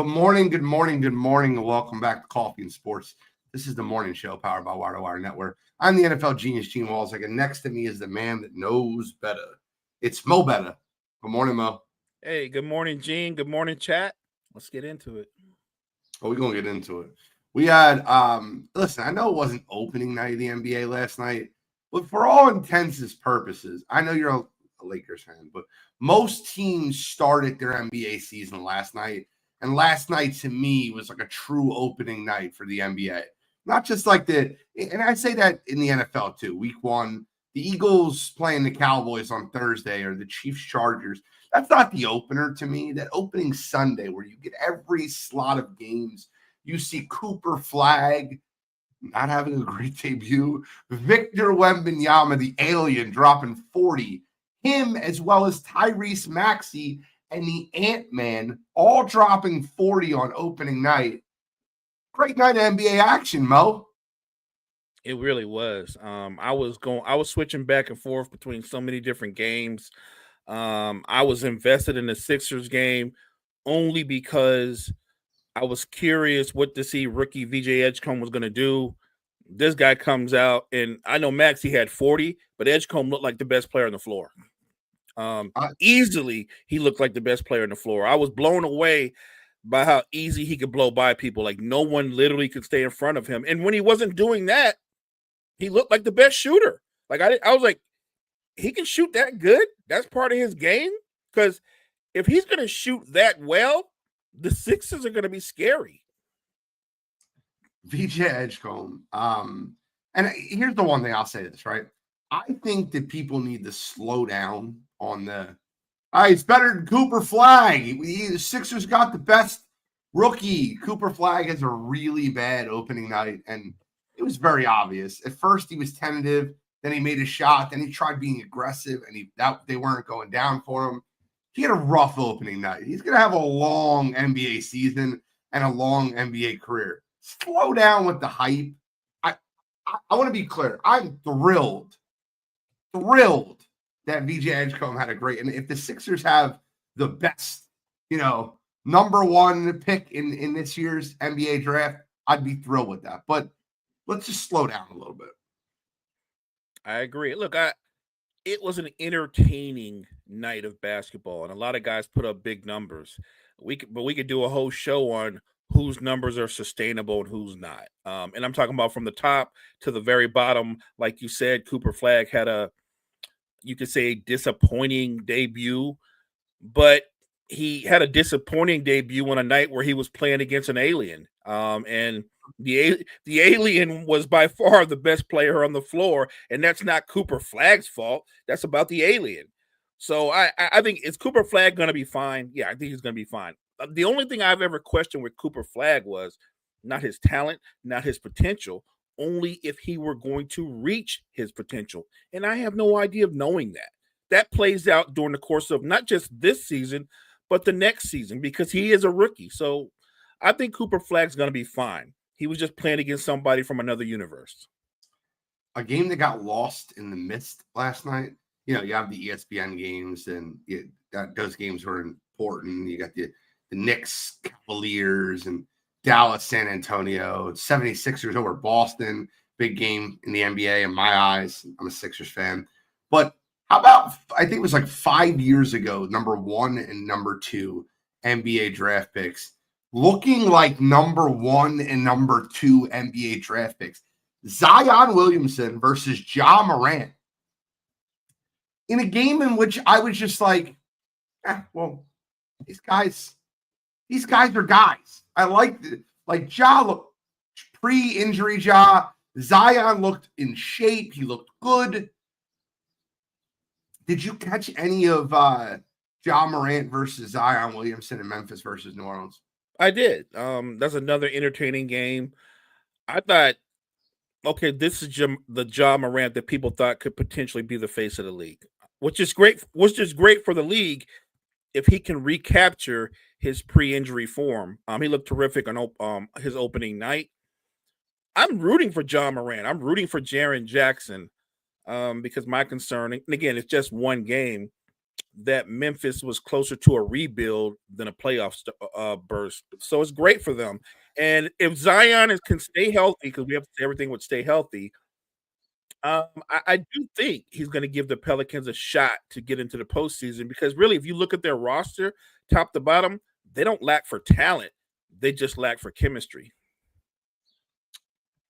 Good morning, good morning, good morning, and welcome back to Coffee and Sports. This is the morning show powered by Wire to Wire Network. I'm the NFL genius, Gene Walzak, and next to me is the man that knows better. It's Mo Betta. Good morning, Mo. Hey, good morning, Gene. Good morning, chat. Let's get into it. Oh, we're going to get into it. We had, listen, I know it wasn't opening night of the NBA last night, but for all intents and purposes, I know you're a Lakers fan, but most teams started their NBA season last night. And last night to me was like a true opening night for the NBA. Not just like and I say that in the NFL too. Week one, the Eagles playing the Cowboys on Thursday or the Chiefs Chargers. That's not the opener to me. That opening Sunday where you get every slot of games. You see Cooper Flag not having a great debut. Victor Wembanyama, the alien, dropping 40. Him as well as Tyrese Maxey and the Ant-Man all dropping 40 on opening night. Great night of NBA action, Mo. It really was. I was switching back and forth between so many different games. I was invested in the Sixers game only because I was curious what to see rookie VJ Edgecombe was going to do. This guy comes out, and I know Maxey had 40, but Edgecombe looked like the best player on the floor. Easily, he looked like the best player on the floor. I was blown away by how easy he could blow by people. Like no one literally could stay in front of him. And when he wasn't doing that, he looked like the best shooter. Like I was like, he can shoot that good. That's part of his game. Because if he's going to shoot that well, the Sixers are going to be scary. VJ Edgecombe. And here's the one thing I'll say this, right? I think that people need to slow down on it's better than Cooper Flag. The Sixers got the best rookie. Cooper Flag has a really bad opening night, and it was very obvious. At first, he was tentative. Then he made a shot. Then he tried being aggressive, and they weren't going down for him. He had a rough opening night. He's going to have a long NBA season and a long NBA career. Slow down with the hype. I want to be clear. I'm thrilled that VJ Edgecombe had a great. And if the Sixers have the best, number one pick in this year's NBA draft, I'd be thrilled with that. But let's just slow down a little bit. I agree. Look, it was an entertaining night of basketball, and a lot of guys put up big numbers. We could do a whole show on whose numbers are sustainable and who's not. And I'm talking about from the top to the very bottom. Like you said, Cooper Flag had you could say, disappointing debut, but he had a disappointing debut on a night where he was playing against an alien. And the alien was by far the best player on the floor, and that's not Cooper Flag's fault. That's about the alien. So I think, is Cooper Flag going to be fine? Yeah, I think he's going to be fine. The only thing I've ever questioned with Cooper Flag was not his talent, not his potential, only if he were going to reach his potential. And I have no idea of knowing that. That plays out during the course of not just this season, but the next season, because he is a rookie. So I think Cooper Flag's going to be fine. He was just playing against somebody from another universe. A game that got lost in the mist last night. You have the ESPN games, and those games were important. You got the Knicks, Cavaliers, and Dallas, San Antonio, 76ers over Boston. Big game in the NBA in my eyes. I'm a Sixers fan. But how about, I think it was like 5 years ago, number 1 and number 2 NBA draft picks looking like number 1 and number 2 NBA draft picks. Zion Williamson versus Ja Morant. In a game in which I was just like, these guys are guys. I liked it. Like Ja looked pre-injury Zion looked in shape. He looked good. Did you catch any of Ja Morant versus Zion Williamson in Memphis versus New Orleans? I did. That's another entertaining game. I thought, okay, this is the Ja Morant that people thought could potentially be the face of the league, which is great for the league if he can recapture his pre-injury form. He looked terrific on his opening night. I'm rooting for Ja Morant. I'm rooting for Jaren Jackson because my concern, and again, it's just one game, that Memphis was closer to a rebuild than a playoff burst. So it's great for them. And if can stay healthy, because we have to say everything would stay healthy, I do think he's going to give the Pelicans a shot to get into the postseason because really, if you look at their roster, top to bottom, they don't lack for talent. They just lack for chemistry.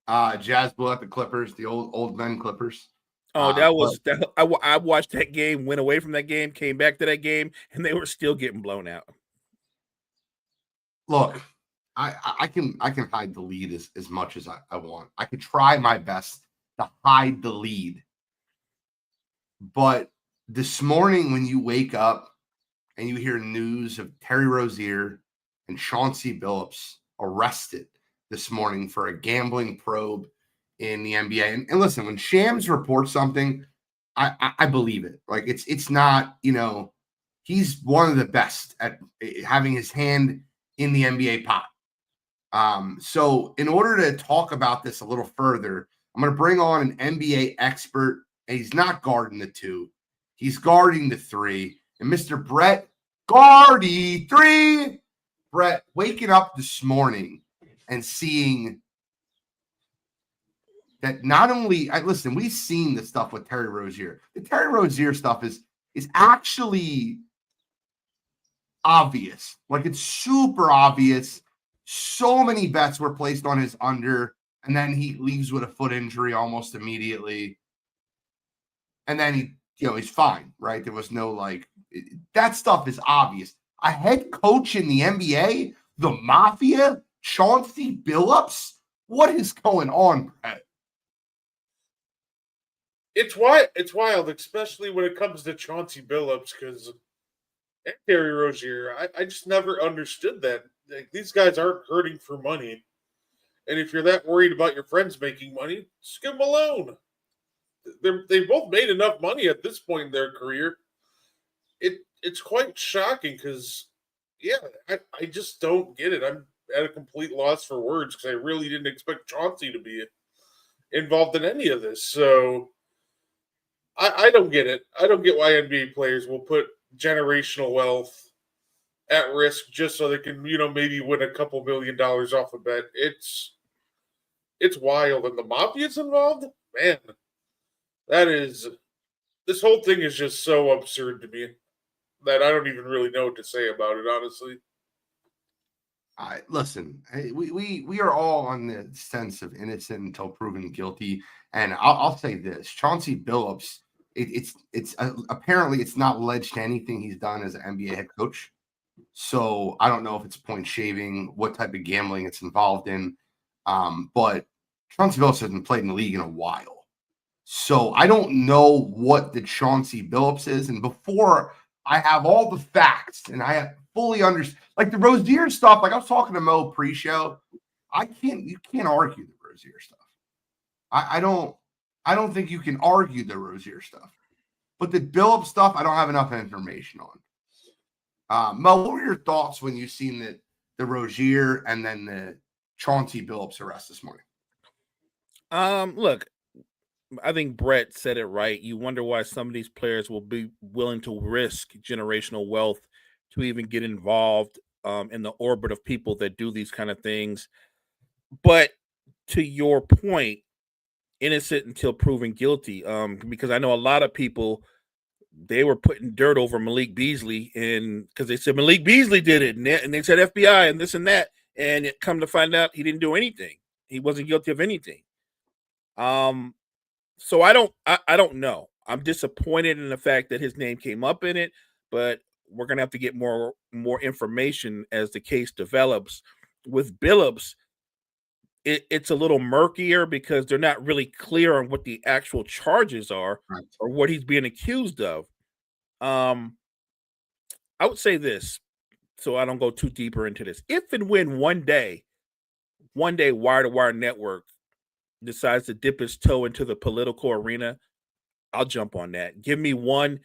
Jazz blew out the Clippers, the old men Clippers. Oh, I watched that game, went away from that game, came back to that game, and they were still getting blown out. Look, I can hide the lead as much as I want. I could try my best to hide the lead. But this morning when you wake up and you hear news of Terry Rozier and Chauncey Billups arrested this morning for a gambling probe in the NBA. And listen, when Shams reports something, I believe it. Like it's not, he's one of the best at having his hand in the NBA pot. So in order to talk about this a little further, I'm going to bring on an NBA expert, and he's not guarding the 2. He's guarding the 3. And Mr. Brett Guardy 3. Brett, waking up this morning and seeing that not only listen, we've seen the stuff with Terry Rozier. The Terry Rozier stuff is actually obvious. Like it's super obvious. So many bets were placed on his under, and then he leaves with a foot injury almost immediately. And then he's fine, right? There was no that stuff is obvious. A head coach in the NBA, the Mafia, Chauncey Billups. What is going on, Brett? It's wild, especially when it comes to Chauncey Billups, because Terry Rozier, I just never understood that. Like, these guys aren't hurting for money. And if you're that worried about your friends making money, just give them a loan. They've both made enough money at this point in their career. It's quite shocking because, I just don't get it. I'm at a complete loss for words because I really didn't expect Chauncey to be involved in any of this. So I don't get it. I don't get why NBA players will put generational wealth at risk just so they can, maybe win a couple $1 million off a bet. It's wild. And the Mafia's involved? Man, this whole thing is just so absurd to me that I don't even really know what to say about it, honestly. Listen, we are all on the sense of innocent until proven guilty. And I'll say this, Chauncey Billups, it's apparently it's not alleged to anything he's done as an NBA head coach. So I don't know if it's point shaving, what type of gambling it's involved in. But Chauncey Billups hasn't played in the league in a while. So I don't know what the Chauncey Billups is. And before I have all the facts and I have fully understand, like the Rozier stuff, like I was talking to Mo pre-show, you can't argue the Rozier stuff. I don't think you can argue the Rozier stuff. But the Billups stuff, I don't have enough information on. Mo, what were your thoughts when you seen the Rozier and then the Chauncey Billups arrest this morning? Look, I think Brett said it right. You wonder why some of these players will be willing to risk generational wealth to even get involved in the orbit of people that do these kind of things. But to your point, innocent until proven guilty. Because I know a lot of people, they were putting dirt over Malik Beasley, and because they said Malik Beasley did it, and they said FBI and this and that, and it come to find out he didn't do anything. He wasn't guilty of anything. So I don't know. I'm disappointed in the fact that his name came up in it, but we're gonna have to get more information as the case develops. With Billups, it's a little murkier because they're not really clear on what the actual charges are or what he's being accused of. I would say this, so I don't go too deeper into this. If and when one day Wire to Wire Network decides to dip its toe into the political arena, I'll jump on that. Give me one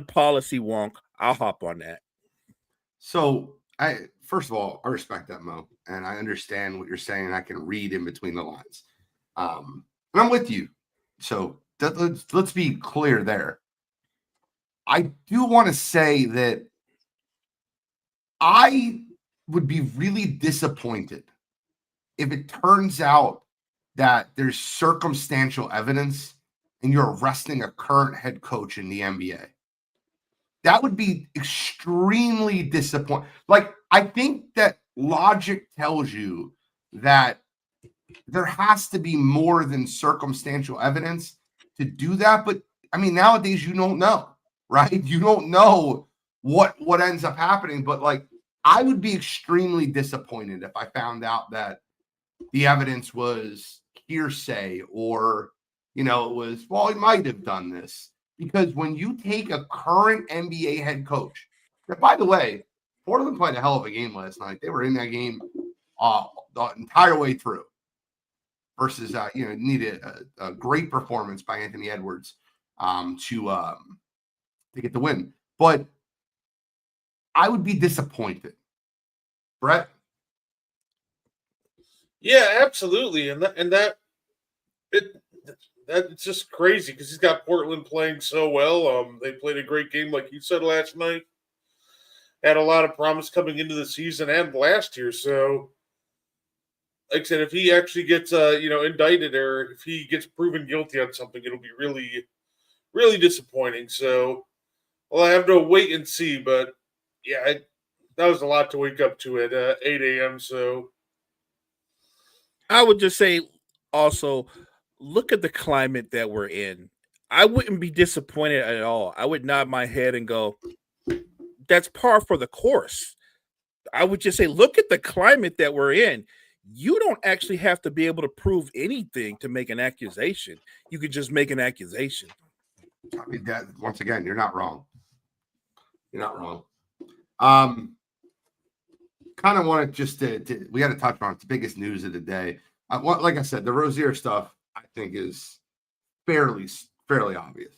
policy wonk, I'll hop on that. So first of all, I respect that, Mo, and I understand what you're saying, and I can read in between the lines. And I'm with you. So let's be clear there. I do want to say that I would be really disappointed if it turns out that there's circumstantial evidence and you're arresting a current head coach in the NBA. That would be extremely disappointing. Like, I think that logic tells you that there has to be more than circumstantial evidence to do that. But I mean, nowadays you don't know, right? You don't know what ends up happening. But like, I would be extremely disappointed if I found out that the evidence was hearsay or, it was, well, he might have done this. Because when you take a current NBA head coach, that, by the way, Portland played a hell of a game last night. They were in that game the entire way through. Versus, needed a great performance by Anthony Edwards to get the win. But I would be disappointed. Brett? Yeah, absolutely, that's just crazy because he's got Portland playing so well. They played a great game, like you said last night. Had a lot of promise coming into the season and last year. So, like I said, if he actually gets indicted or if he gets proven guilty on something, it'll be really, really disappointing. So, well, I have to wait and see. But yeah, that was a lot to wake up to at 8 a.m. So. I would just say also, look at the climate that we're in. I wouldn't be disappointed at all. I would nod my head and go, that's par for the course. I would just say, look at the climate that we're in. You don't actually have to be able to prove anything to make an accusation. You could just make an accusation. I mean, that, once again, you're not wrong. You're not wrong. Kind of wanted just to we had to touch on it. It's the biggest news of the day. Like I said, the Rozier stuff I think is fairly obvious.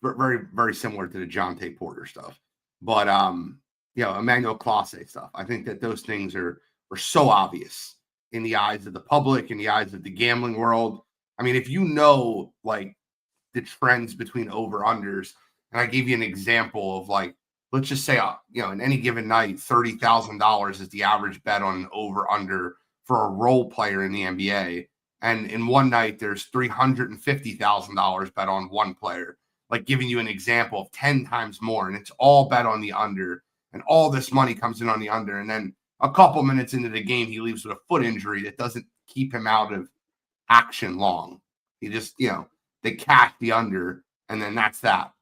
Very, very similar to the Jonte Porter stuff. But Emmanuel Clase stuff. I think that those things are so obvious in the eyes of the public, in the eyes of the gambling world. I mean, if you know like the trends between over-unders, and I gave you an example of like, let's just say, in any given night, $30,000 is the average bet on an over-under for a role player in the NBA. And in one night, there's $350,000 bet on one player, like giving you an example of 10 times more. And it's all bet on the under. And all this money comes in on the under. And then a couple minutes into the game, he leaves with a foot injury that doesn't keep him out of action long. He just, they cash the under, and then that's that.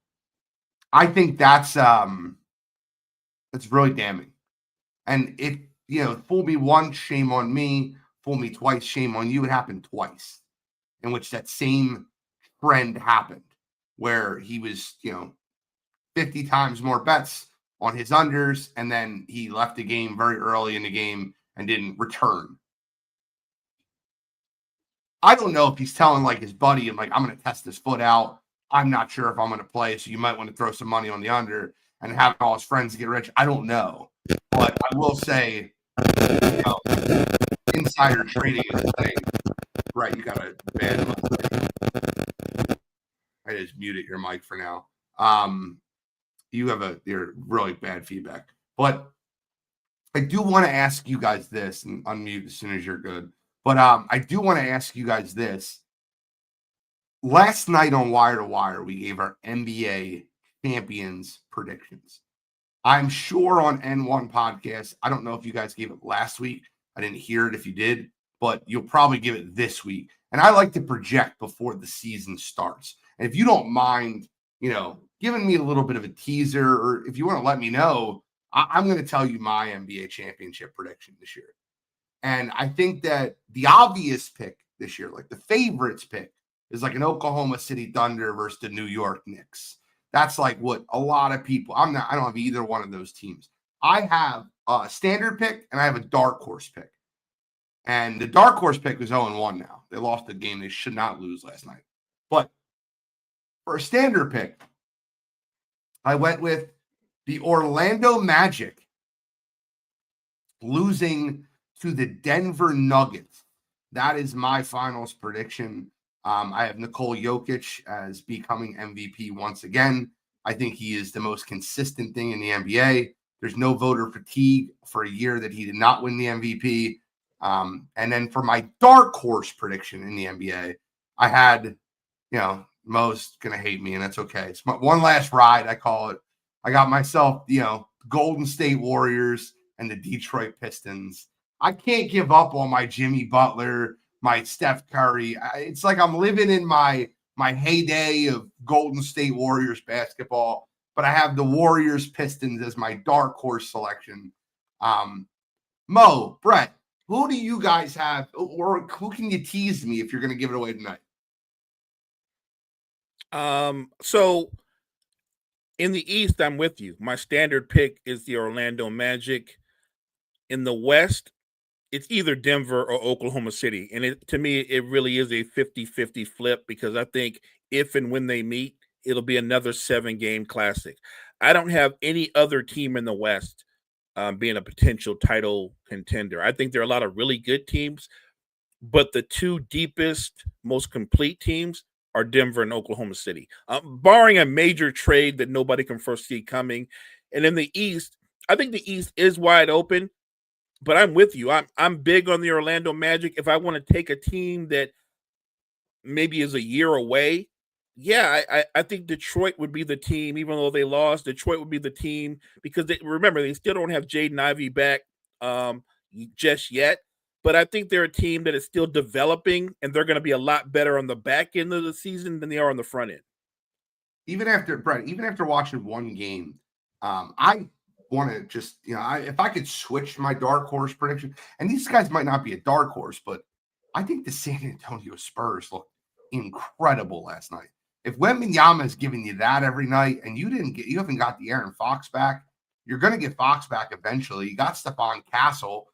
I think that's really damning. And if fool me once, shame on me. Fool me twice, shame on you. It happened twice, in which that same trend happened, where he was 50 times more bets on his unders, and then he left the game very early in the game and didn't return. I don't know if he's telling like his buddy, I'm going to test this foot out. I'm not sure if I'm going to play, so you might want to throw some money on the under and have all his friends get rich. I don't know. But I will say, insider trading is a thing. Right, you got a bad mic. I just muted your mic for now. You're really bad feedback. But I do want to ask you guys this, and unmute as soon as you're good. But I do want to ask you guys this. Last night on Wire to Wire, we gave our NBA champions predictions. I'm sure on N1 podcast, I don't know if you guys gave it last week. I didn't hear it if you did, but you'll probably give it this week. And I like to project before the season starts. And if you don't mind, giving me a little bit of a teaser, or if you want to let me know, I'm going to tell you my NBA championship prediction this year. And I think that the obvious pick this year, like the favorites pick, is like an Oklahoma City Thunder versus the New York Knicks. That's like what a lot of people, I don't have either one of those teams. I have a standard pick and I have a dark horse pick. And the dark horse pick was 0-1 now. They lost the game they should not lose last night. But for a standard pick, I went with the Orlando Magic losing to the Denver Nuggets. That is my finals prediction. I have Nikola Jokic as becoming MVP once again. I think he is the most consistent thing in the NBA. There's no voter fatigue for a year that he did not win the MVP. And then for my dark horse prediction in the NBA, I had, Mo's going to hate me, and that's okay. It's my one last ride, I call it. I got myself, Golden State Warriors and the Detroit Pistons. I can't give up on my Jimmy Butler, my Steph Curry. It's like I'm living in my heyday of Golden State Warriors basketball, but I have the Warriors Pistons as my dark horse selection. Mo, Brett, who do you guys have, or who can you tease me if you're going to give it away tonight? So in the East, I'm with you. My standard pick is the Orlando Magic. In the West, it's either Denver or Oklahoma City. And to me, it really is a 50-50 flip, because I think if and when they meet, it'll be another 7-game classic. I don't have any other team in the West being a potential title contender. I think there are a lot of really good teams, but the two deepest, most complete teams are Denver and Oklahoma City, barring a major trade that nobody can foresee coming. And in the East, I think the East is wide open, but I'm with you. I'm big on the Orlando Magic. If I want to take a team that maybe is a year away, I think Detroit would be the team. Even though they lost, Detroit would be the team, because remember, they still don't have Jaden Ivey back just yet. But I think they're a team that is still developing, and they're going to be a lot better on the back end of the season than they are on the front end. Even after watching one game, I want to just, if I could switch my dark horse prediction, and these guys might not be a dark horse, but I think the San Antonio Spurs looked incredible last night. If Wembanyama is giving you that every night, and you haven't got the Aaron Fox back, you're going to get Fox back eventually. You got Stephon Castle.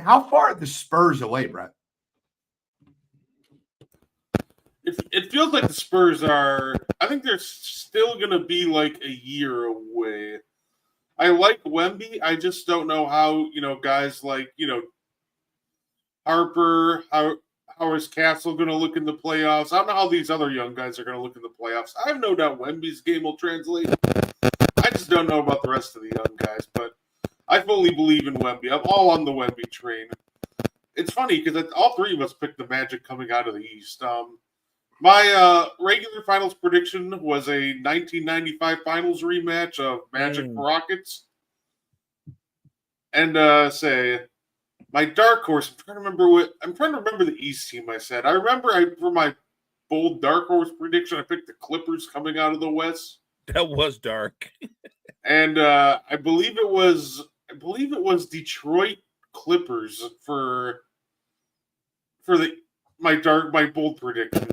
How far are the Spurs away, Brett? It feels like the Spurs are. I think they're still going to be like a year away. I like Wemby. I just don't know how, guys like, Harper, how is Castle going to look in the playoffs? I don't know how these other young guys are going to look in the playoffs. I have no doubt Wemby's game will translate. I just don't know about the rest of the young guys, but I fully believe in Wemby. I'm all on the Wemby train. It's funny because all three of us picked the Magic coming out of the East. My regular finals prediction was a 1995 finals rematch of Magic Rockets. And my dark horse, I'm trying to remember the East team I said. I remember for my bold dark horse prediction, I picked the Clippers coming out of the West. That was dark. And I believe it was Detroit Clippers for my bold prediction.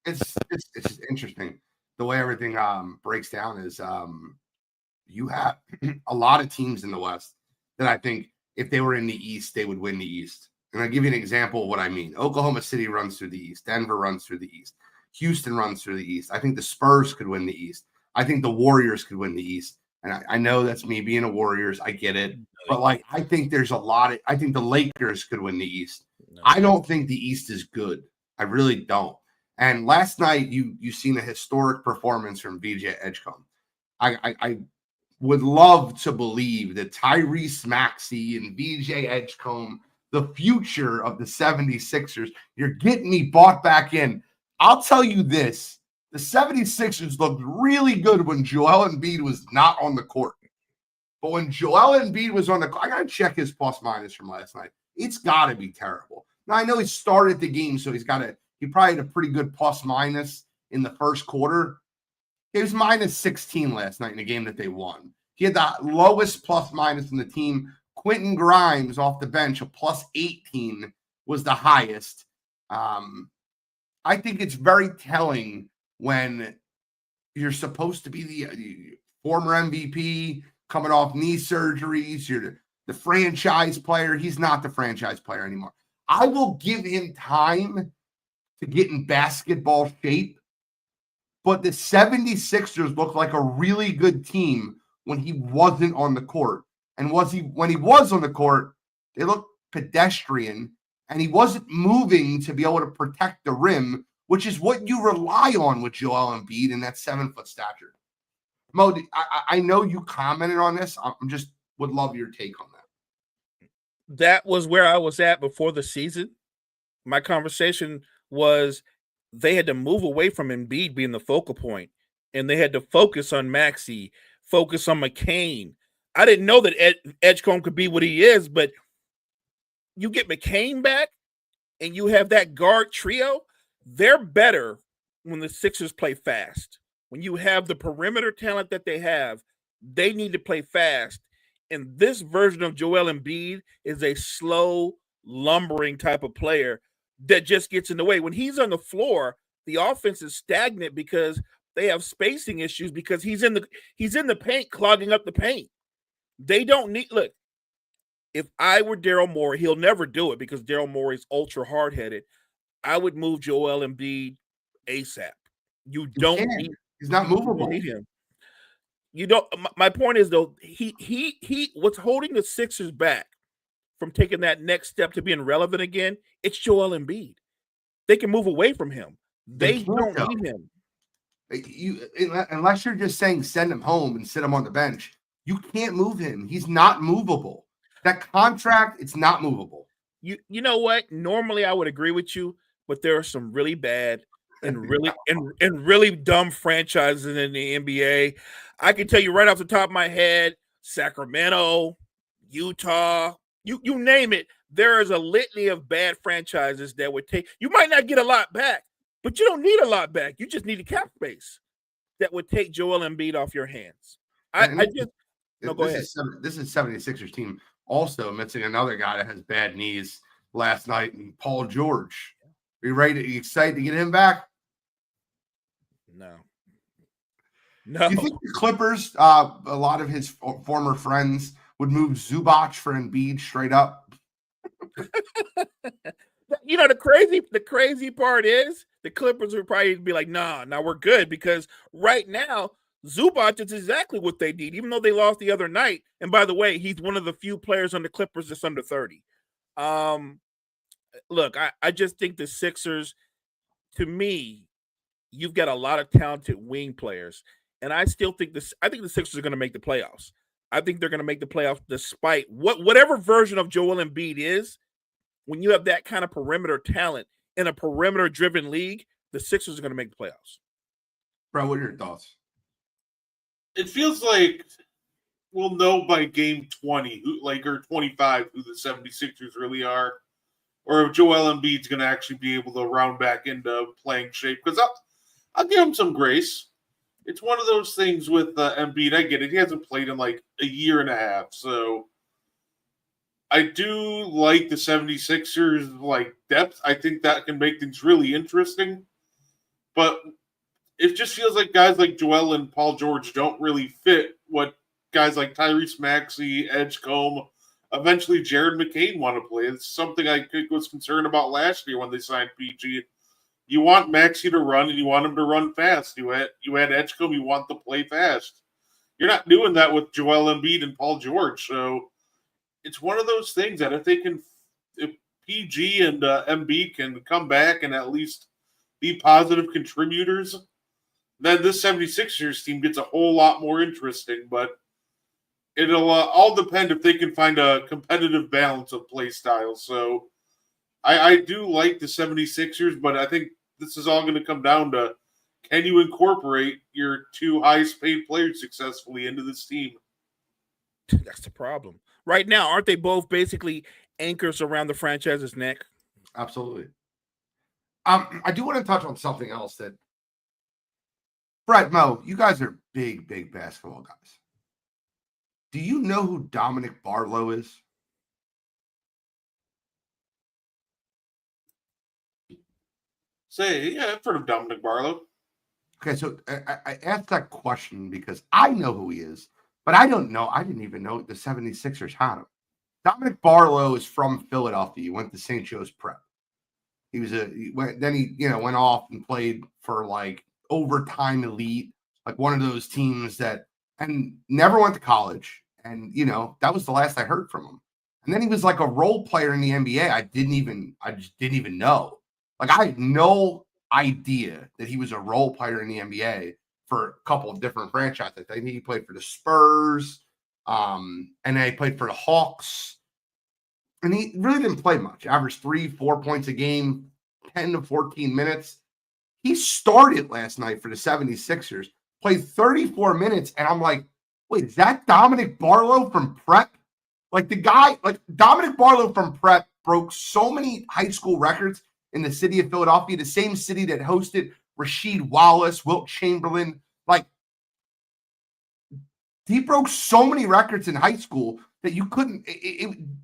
It's just interesting the way everything breaks down. Is you have a lot of teams in the West that I think if they were in the East, they would win the East. And I'll give you an example of what I mean. Oklahoma City runs through the East. Denver runs through the East. Houston runs through the East. I think the Spurs could win the East. I think the Warriors could win the East. And I know that's me being a Warriors. I get it. But, I think there's I think the Lakers could win the East. No. I don't think the East is good. I really don't. And last night, you seen a historic performance from VJ Edgecombe. I would love to believe that Tyrese Maxey and VJ Edgecombe, the future of the 76ers, you're getting me bought back in. I'll tell you this. The 76ers looked really good when Joel Embiid was not on the court. But when Joel Embiid was on the court, I got to check his plus minus from last night. It's got to be terrible. Now, I know he started the game, so he probably had a pretty good plus minus in the first quarter. He was minus 16 last night in the game that they won. He had the lowest plus minus in the team. Quentin Grimes off the bench, a plus 18, was the highest. I think it's very telling when you're supposed to be the former MVP coming off knee surgeries. You're the franchise player. He's not the franchise player anymore. I will give him time to get in basketball shape, but the 76ers look like a really good team when he wasn't on the court. And when he was on the court, they looked pedestrian. and he wasn't moving to be able to protect the rim, which is what you rely on with Joel Embiid in that 7-foot stature. Mo, I know you commented on this. I'm just would love your take on that. That was where I was at before the season. My conversation was they had to move away from Embiid being the focal point, and they had to focus on Maxey, focus on McCain. I didn't know that Edgecombe could be what he is, but you get McCain back and you have that guard trio, they're better when the Sixers play fast. When you have the perimeter talent that they have, they need to play fast. And this version of Joel Embiid is a slow, lumbering type of player that just gets in the way. When he's on the floor, the offense is stagnant because they have spacing issues because he's in the paint, clogging up the paint. They don't need look. If I were Daryl Morey, he'll never do it because Daryl Morey is ultra hard-headed. I would move Joel Embiid ASAP. You don't need he's not movable. Need him. You don't. My point is though, he what's holding the Sixers back from taking that next step to being relevant again? It's Joel Embiid. They can move away from him. They don't need him. Unless you're just saying send him home and sit him on the bench, you can't move him. He's not movable. That contract, it's not movable. You know what? Normally I would agree with you, but there are some really bad and really and really dumb franchises in the NBA. I can tell you right off the top of my head, Sacramento, Utah, you name it. There is a litany of bad franchises that would take. You might not get a lot back, but you don't need a lot back. You just need a cap space that would take Joel Embiid off your hands. Go ahead. This is 76ers team also missing another guy that has bad knees last night, and Paul George. Are you ready? Are you excited to get him back? No. Do you think the Clippers, a lot of his former friends, would move Zubac for Embiid straight up? You know, the crazy part is the Clippers would probably be like, nah, we're good because right now Zubac is exactly what they need, even though they lost the other night. And by the way, he's one of the few players on the Clippers that's under 30. Look, I just think the Sixers, to me, you've got a lot of talented wing players. And I think the Sixers are going to make the playoffs. I think they're going to make the playoffs despite whatever version of Joel Embiid is. When you have that kind of perimeter talent in a perimeter-driven league, the Sixers are going to make the playoffs. Bro, what are your thoughts? It feels like we'll know by game 20, or 25, who the 76ers really are, or if Joel Embiid's going to actually be able to round back into playing shape. Because I'll give him some grace. It's one of those things with Embiid. I get it. He hasn't played in like a year and a half. So I do like the 76ers like depth. I think that can make things really interesting. But it just feels like guys like Joel and Paul George don't really fit what guys like Tyrese Maxey, Edgecombe, eventually Jared McCain want to play. It's something I was concerned about last year when they signed PG. You want Maxey to run, and you want him to run fast. You had Edgecombe, you want to play fast. You're not doing that with Joel Embiid and Paul George. So it's one of those things that if PG and Embiid can come back and at least be positive contributors, then this 76ers team gets a whole lot more interesting. But it'll all depend if they can find a competitive balance of play styles. So I do like the 76ers, but I think this is all going to come down to, can you incorporate your two highest paid players successfully into this team? That's the problem. Right now, aren't they both basically anchors around the franchise's neck? Absolutely. I do want to touch on something else that, Brett, Mo, you guys are big basketball guys. Do you know who Dominic Barlow is? Yeah, I've heard of Dominic Barlow. Okay, so I asked that question because I know who he is, but I don't know. I didn't even know the 76ers had him. Dominic Barlow is from Philadelphia. He went to St. Joe's Prep. He went off and played for like overtime elite, like one of those teams and never went to college. And, that was the last I heard from him. And then he was like a role player in the NBA. I just didn't even know. Like, I had no idea that he was a role player in the NBA for a couple of different franchises. I think he played for the Spurs, and then he played for the Hawks. And he really didn't play much. Averaged 3-4 points a game, 10 to 14 minutes. He started last night for the 76ers, played 34 minutes, and I'm like, wait, is that Dominic Barlow from Prep? Like, the guy, like Dominic Barlow from Prep broke so many high school records in the city of Philadelphia, the same city that hosted Rasheed Wallace, Wilt Chamberlain. Like, he broke so many records in high school that you couldn't.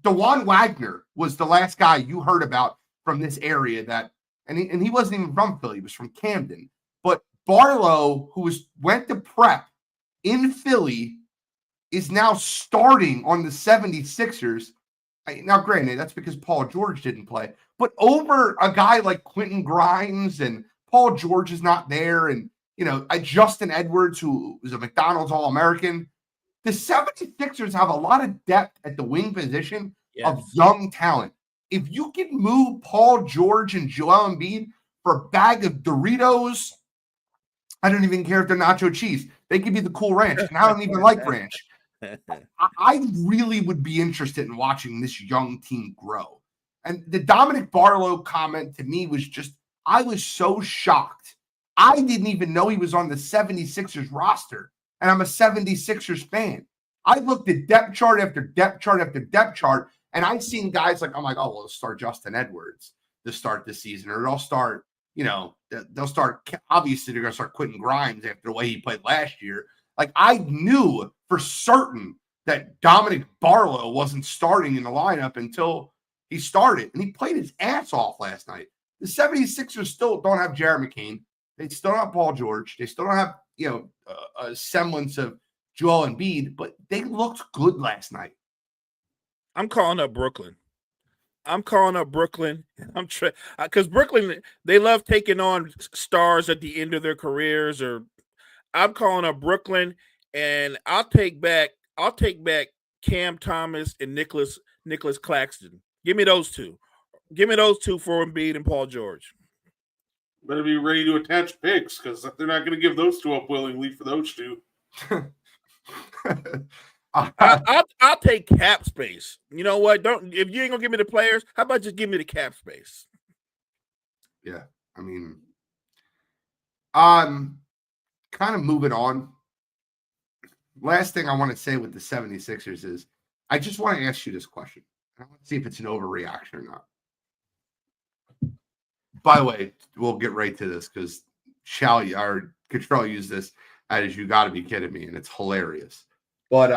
DeJuan Wagner was the last guy you heard about from this area that, and he wasn't even from Philly, he was from Camden. But Barlow, who went to Prep in Philly, is now starting on the 76ers. Now, granted, that's because Paul George didn't play, but over a guy like Quentin Grimes, and Paul George is not there, and Justin Edwards, who was a McDonald's All-American. The 76ers have a lot of depth at the wing position of young talent. If you can move Paul George and Joel Embiid for a bag of Doritos, I don't even care if they're nacho cheese. They could be the Cool Ranch, and I don't even like ranch. I really would be interested in watching this young team grow. And the Dominic Barlow comment to me was just, I was so shocked. I didn't even know he was on the 76ers roster, and I'm a 76ers fan. I looked at depth chart after depth chart after depth chart, and I've seen guys like, I'm like, oh, well, they'll start Justin Edwards to start this season, or they'll start, obviously they're going to start Quentin Grimes after the way he played last year. Like, I knew for certain that Dominic Barlow wasn't starting in the lineup until he started, and he played his ass off last night. The 76ers still don't have Jared McCain. They still don't have Paul George. They still don't have, a semblance of Joel Embiid, but they looked good last night. I'm calling up Brooklyn. Because Brooklyn, they love taking on stars at the end of their careers. Or I'm calling up Brooklyn, and I'll take back Cam Thomas and Nicholas Claxton. Give me those two. Give me those two for Embiid and Paul George. Better be ready to attach picks, because they're not going to give those two up willingly for those two. I'll take cap space. You know what? If you ain't gonna give me the players, how about just give me the cap space? Yeah, I mean, kind of moving on. Last thing I want to say with the 76ers is, I just want to ask you this question. I want to see if it's an overreaction or not. By the way, we'll get right to this because Control use this as you got to be kidding me, and it's hilarious. But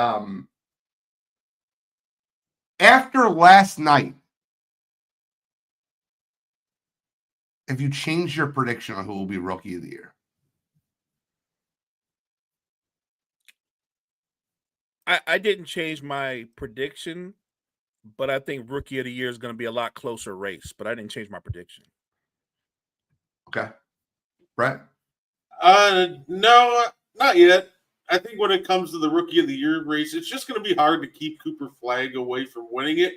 after last night, have you changed your prediction on who will be Rookie of the Year? I didn't change my prediction, but I think Rookie of the Year is going to be a lot closer race. But I didn't change my prediction. Okay, Brett? No, not yet. I think when it comes to the Rookie of the Year race, it's just going to be hard to keep Cooper Flagg away from winning it,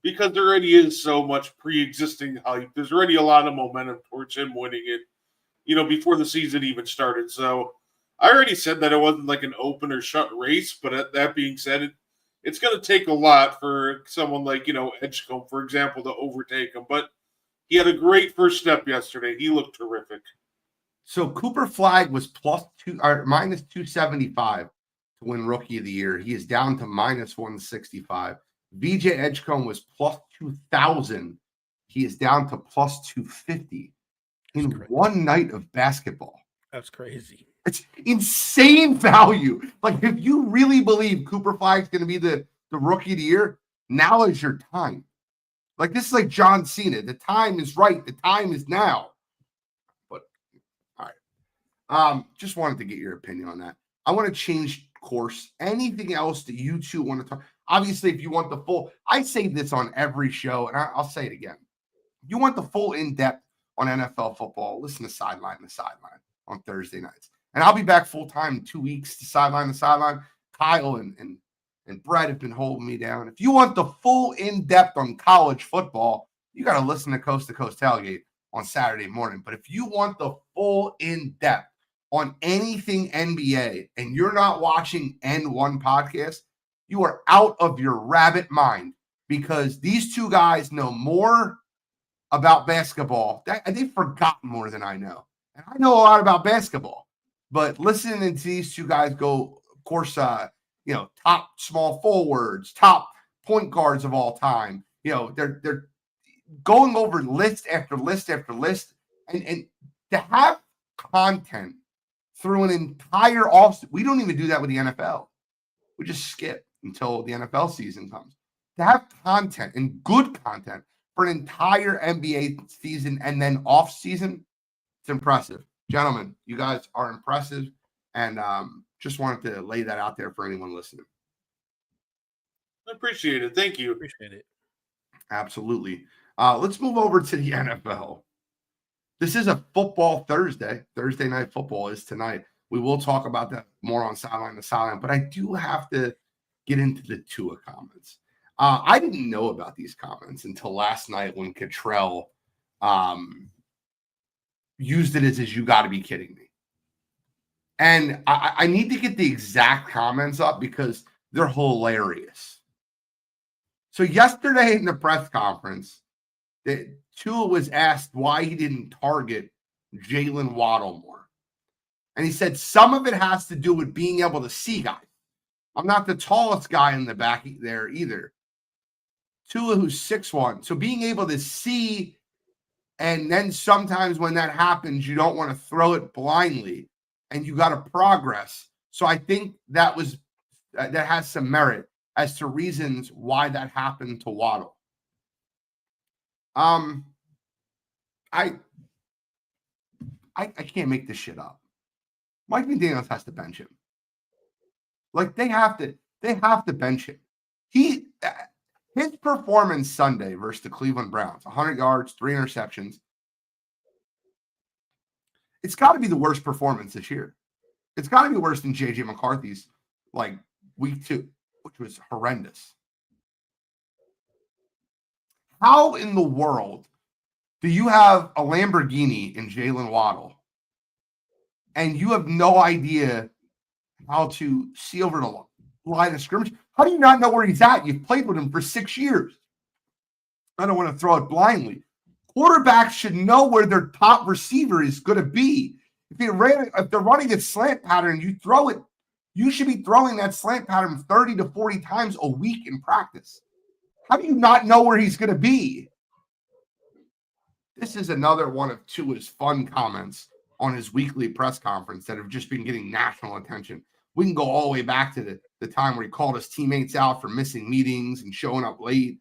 because there already is so much pre-existing hype. There's already a lot of momentum towards him winning it, before the season even started. So I already said that it wasn't like an open or shut race, but that being said, it's going to take a lot for someone like, Edgecombe, for example, to overtake him. But he had a great first step yesterday. He looked terrific. So Cooper Flagg was minus 275 to win Rookie of the Year. He is down to minus 165. VJ Edgecombe was plus 2,000. He is down to plus 250 in one night of basketball. That's crazy. It's insane value. Like, if you really believe Cooper Flagg's going to be the Rookie of the Year, now is your time. Like, this is like John Cena. The time is right. The time is now. But, all right. Just wanted to get your opinion on that. I want to change course. Anything else that you two want to talk? Obviously, if you want the full, I say this on every show, and I'll say it again. If you want the full in-depth on NFL football, listen to Sideline to Sideline on Thursday nights. And I'll be back full-time in 2 weeks to Sideline to Sideline. Kyle and and Brett have been holding me down. If you want the full in-depth on college football, you got to listen to Coast Tailgate on Saturday morning. But if you want the full in-depth on anything NBA and you're not watching N1 podcast, you are out of your rabbit mind, because these two guys know more about basketball. They've forgotten more than I know. And I know a lot about basketball. But listening to these two guys go, of course, top small forwards, top point guards of all time. They're going over list after list after list. And to have content through an entire off, we don't even do that with the NFL. We just skip until the NFL season comes. To have content and good content for an entire NBA season and then off season, it's impressive. Gentlemen, you guys are impressive. And just wanted to lay that out there for anyone listening. I appreciate it. Thank you. Appreciate it. Absolutely. Let's move over to the NFL. This is a football Thursday. Thursday night football is tonight. We will talk about that more on Sideline to Sideline, but I do have to get into the Tua comments. I didn't know about these comments until last night when Cottrell used it as you got to be kidding me. And I need to get the exact comments up because they're hilarious. So yesterday in the press conference, Tua was asked why he didn't target Jalen Waddle more. And he said some of it has to do with being able to see guys. I'm not the tallest guy in the back there either. Tua, who's 6'1". So being able to see, and then sometimes when that happens, you don't want to throw it blindly and you got to progress. So I think that has some merit as to reasons why that happened to Waddle. I can't make this shit up. Mike McDaniels has to bench him. Like they have to bench him. His performance Sunday versus the Cleveland Browns, 100 yards, 3 interceptions. It's got to be the worst performance this year. It's got to be worse than J.J. McCarthy's week 2, which was horrendous. How in the world do you have a Lamborghini in Jalen Waddle and you have no idea how to see over the line of scrimmage? How do you not know where he's at? You've played with him for 6 years. I don't want to throw it blindly. Quarterbacks should know where their top receiver is going to be. If they're running a slant pattern, you throw it. You should be throwing that slant pattern 30 to 40 times a week in practice. How do you not know where he's going to be? This is another one of Tua's fun comments on his weekly press conference that have just been getting national attention. We can go all the way back to the time where he called his teammates out for missing meetings and showing up late.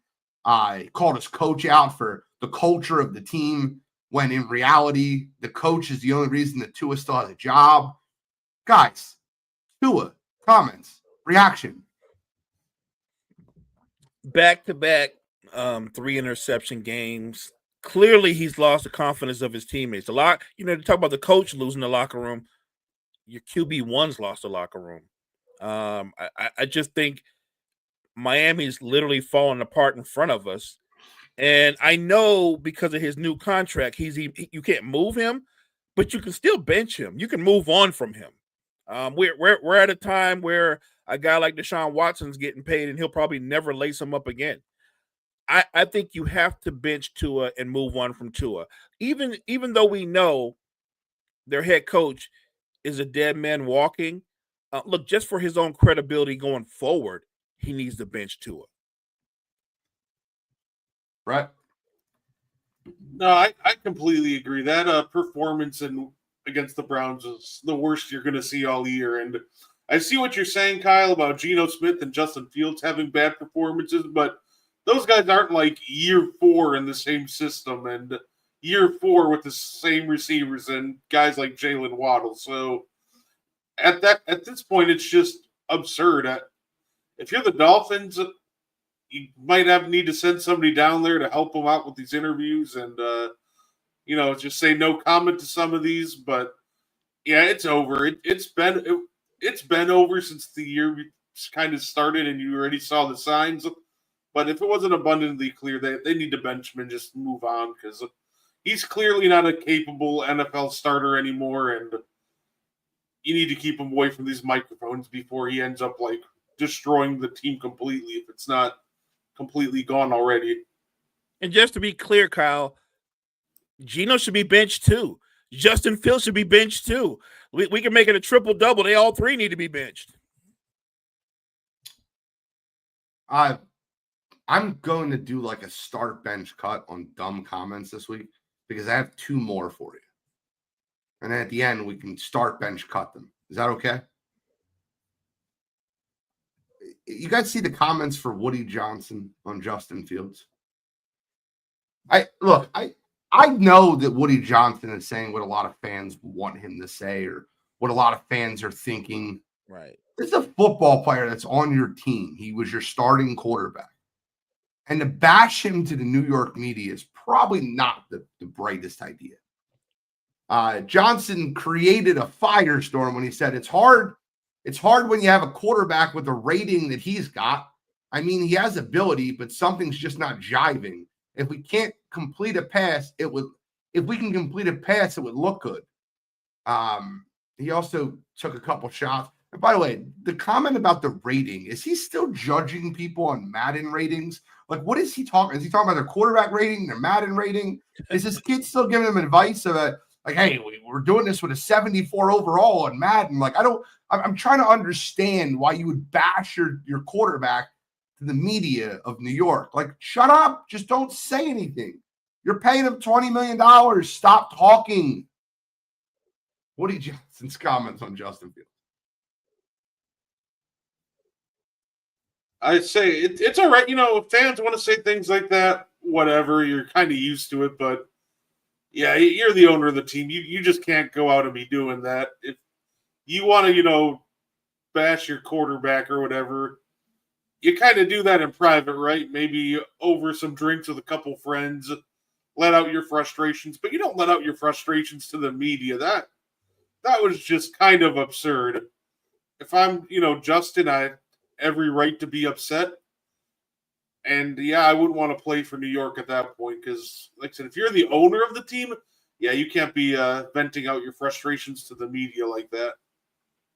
He called his coach out for the culture of the team, when in reality, the coach is the only reason that Tua still has a job. Guys, Tua, comments, reaction. Back-to-back 3 interception games. Clearly, he's lost the confidence of his teammates. To talk about the coach losing the locker room, your QB1's lost the locker room. I just think Miami's literally falling apart in front of us. And I know because of his new contract, you can't move him, but you can still bench him. You can move on from him. We're at a time where a guy like Deshaun Watson's getting paid, and he'll probably never lace him up again. I think you have to bench Tua and move on from Tua. Even though we know their head coach is a dead man walking, look, just for his own credibility going forward, he needs to bench Tua. Right. No, I completely agree. That performance against the Browns is the worst you're going to see all year. And I see what you're saying, Kyle, about Geno Smith and Justin Fields having bad performances, but those guys aren't like year 4 in the same system and year 4 with the same receivers and guys like Jalen Waddle. So at this point, it's just absurd. If you're the Dolphins, you might need to send somebody down there to help them out with these interviews and, just say no comment to some of these. But yeah, it's over. It's been over since the year kind of started and you already saw the signs. But if it wasn't abundantly clear, they need to bench him and just move on because he's clearly not a capable NFL starter anymore, and you need to keep him away from these microphones before he ends up like destroying the team completely if it's not completely gone already. And just to be clear, Kyle, Geno should be benched too. Justin Fields should be benched too. We can make it a triple-double. They all three need to be benched. I'm going to do like a start bench cut on dumb comments this week because I have 2 more for you. And then at the end, we can start bench cut them. Is that okay? You guys see the comments for Woody Johnson on Justin Fields? I know that Woody Johnson is saying what a lot of fans want him to say or what a lot of fans are thinking. Right. This is a football player that's on your team. He was your starting quarterback. And to bash him to the New York media is probably not the brightest idea. Johnson created a firestorm when he said it's hard when you have a quarterback with the rating that he's got. I mean, he has ability, but something's just not jiving. If we can't complete a pass, it would look good. He also took a couple shots. And by the way, the comment about the rating, is he still judging people on Madden ratings? Like, what is he talking? Is he talking about their quarterback rating, their Madden rating? Is this kid still giving them advice of hey, we're doing this with a 74 overall on Madden? Like, I'm trying to understand why you would bash your quarterback to the media of New York. Like, shut up. Just don't say anything. You're paying him $20 million. Stop talking. Woody Johnson's comments on Justin Fields. I say it's all right. You know, if fans want to say things like that, whatever, you're kind of used to it. But yeah, you're the owner of the team. You just can't go out and be doing that. If you want to, bash your quarterback or whatever, you kind of do that in private, right? Maybe over some drinks with a couple friends, let out your frustrations. But you don't let out your frustrations to the media. That was just kind of absurd. If I'm, Justin, I every right to be upset. And yeah, I wouldn't want to play for New York at that point because, like I said, if you're the owner of the team, yeah, you can't be venting out your frustrations to the media like that.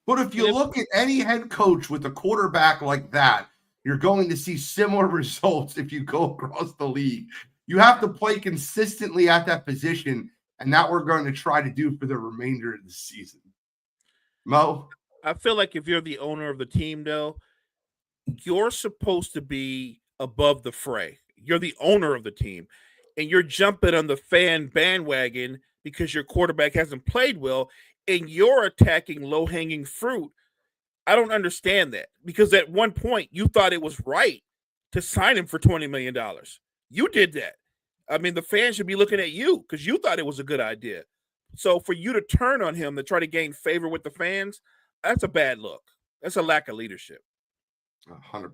But if you look at any head coach with a quarterback like that, you're going to see similar results if you go across the league. You have to play consistently at that position, and that we're going to try to do for the remainder of the season. Mo? I feel like if you're the owner of the team, though, you're supposed to be above the fray. You're the owner of the team, and you're jumping on the fan bandwagon because your quarterback hasn't played well, and you're attacking low-hanging fruit. I don't understand that because at one point you thought it was right to sign him for $20 million. You did that. I mean, the fans should be looking at you because you thought it was a good idea. So for you to turn on him to try to gain favor with the fans, that's a bad look. That's a lack of leadership. 100%.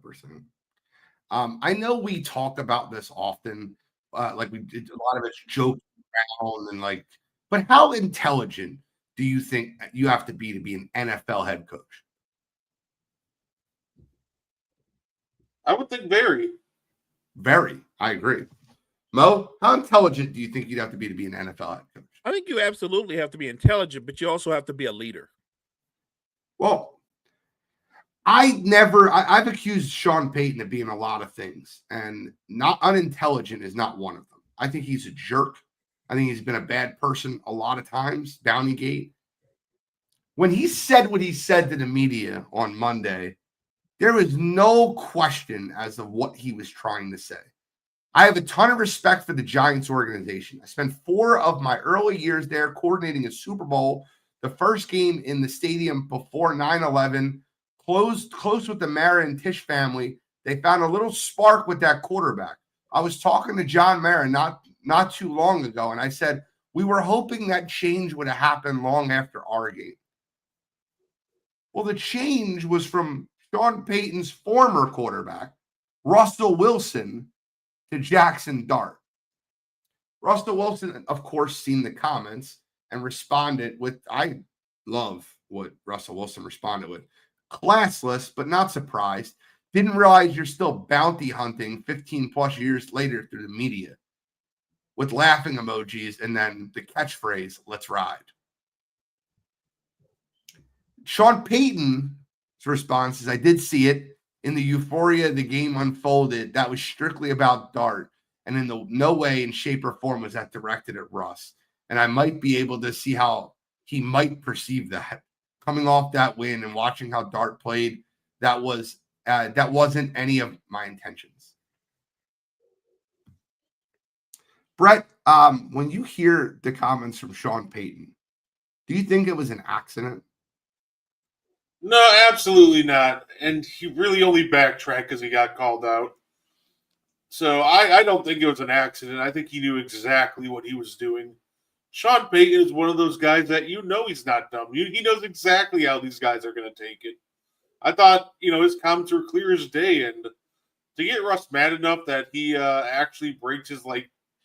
I know we talk about this often, like we did a lot of it's joking around and but how intelligent do you think you have to be an NFL head coach? I would think very. Very. I agree. Mo, how intelligent do you think you'd have to be an NFL head coach? I think you absolutely have to be intelligent, but you also have to be a leader. Well, I've accused Sean Payton of being a lot of things, and not unintelligent is not one of them. I think he's a jerk. I think he's been a bad person a lot of times, Downeygate. When he said what he said to the media on Monday, there was no question as to what he was trying to say. I have a ton of respect for the Giants organization. I spent 4 of my early years there coordinating a Super Bowl, the first game in the stadium before 9/11. Close with the Mara and Tisch family. They found a little spark with that quarterback. I was talking to John Mara not too long ago, and I said, we were hoping that change would have happened long after our game. Well, the change was from Sean Payton's former quarterback, Russell Wilson, to Jackson Dart. Russell Wilson, of course, seen the comments and responded with, I love what Russell Wilson responded with. Classless, but not surprised. Didn't realize you're still bounty hunting 15 plus years later through the media with laughing emojis and then the catchphrase, let's ride. Sean Payton's response is, I did see it. In the euphoria the game unfolded, that was strictly about Dart. And in no way in shape or form was that directed at Russ. And I might be able to see how he might perceive that. Coming off that win and watching how Dart played, that wasn't any of my intentions. Brett, when you hear the comments from Sean Payton, do you think it was an accident? No, absolutely not. And he really only backtracked because he got called out. So I don't think it was an accident. I think he knew exactly what he was doing. Sean Payton is one of those guys that he's not dumb. He knows exactly how these guys are going to take it. I thought, his comments were clear as day. And to get Russ mad enough that he actually breaks his,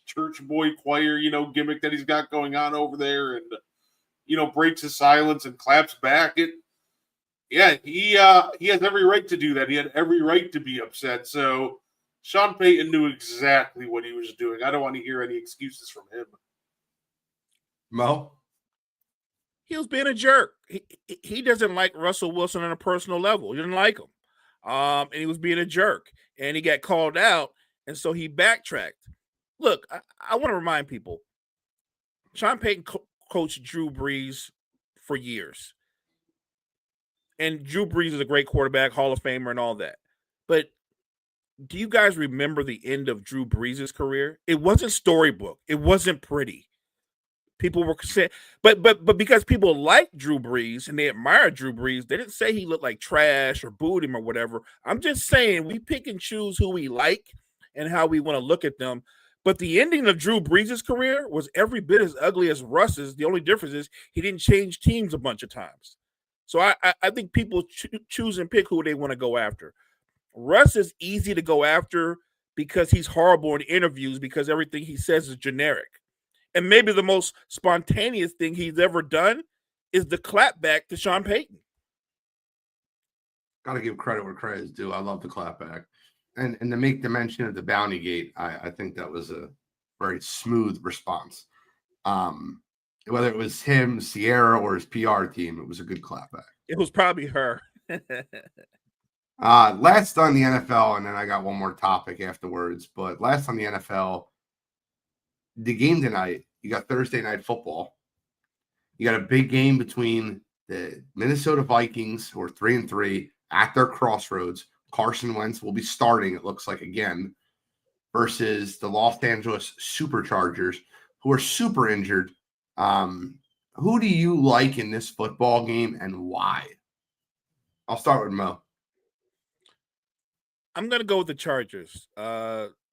church boy choir, gimmick that he's got going on over there and, breaks his silence and claps back, he has every right to do that. He had every right to be upset. So Sean Payton knew exactly what he was doing. I don't want to hear any excuses from him. Mo? He was being a jerk. He doesn't like Russell Wilson on a personal level. He didn't like him. And he was being a jerk. And he got called out. And so he backtracked. Look, I want to remind people, Sean Payton coached Drew Brees for years. And Drew Brees is a great quarterback, Hall of Famer and all that. But do you guys remember the end of Drew Brees' career? It wasn't storybook. It wasn't pretty. People were saying, but because people liked Drew Brees and they admired Drew Brees, they didn't say he looked like trash or booed him or whatever. I'm just saying we pick and choose who we like and how we want to look at them. But the ending of Drew Brees' career was every bit as ugly as Russ's. The only difference is he didn't change teams a bunch of times. So I think people choose and pick who they want to go after. Russ is easy to go after because he's horrible in interviews because everything he says is generic. And maybe the most spontaneous thing he's ever done is the clapback to Sean Payton. Got to give credit where credit is due. I love the clapback. And to make the mention of the bounty gate, I think that was a very smooth response. Whether it was him, Sierra, or his PR team, it was a good clapback. It was probably her. Last on the NFL, and then I got one more topic afterwards. But last on the NFL, the game tonight, you got Thursday Night Football. You got a big game between the Minnesota Vikings, who are 3-3, at their crossroads. Carson Wentz will be starting, it looks like, again, versus the Los Angeles Superchargers, who are super injured. Who do you like in this football game and why? I'll start with Mo. I'm going to go with the Chargers.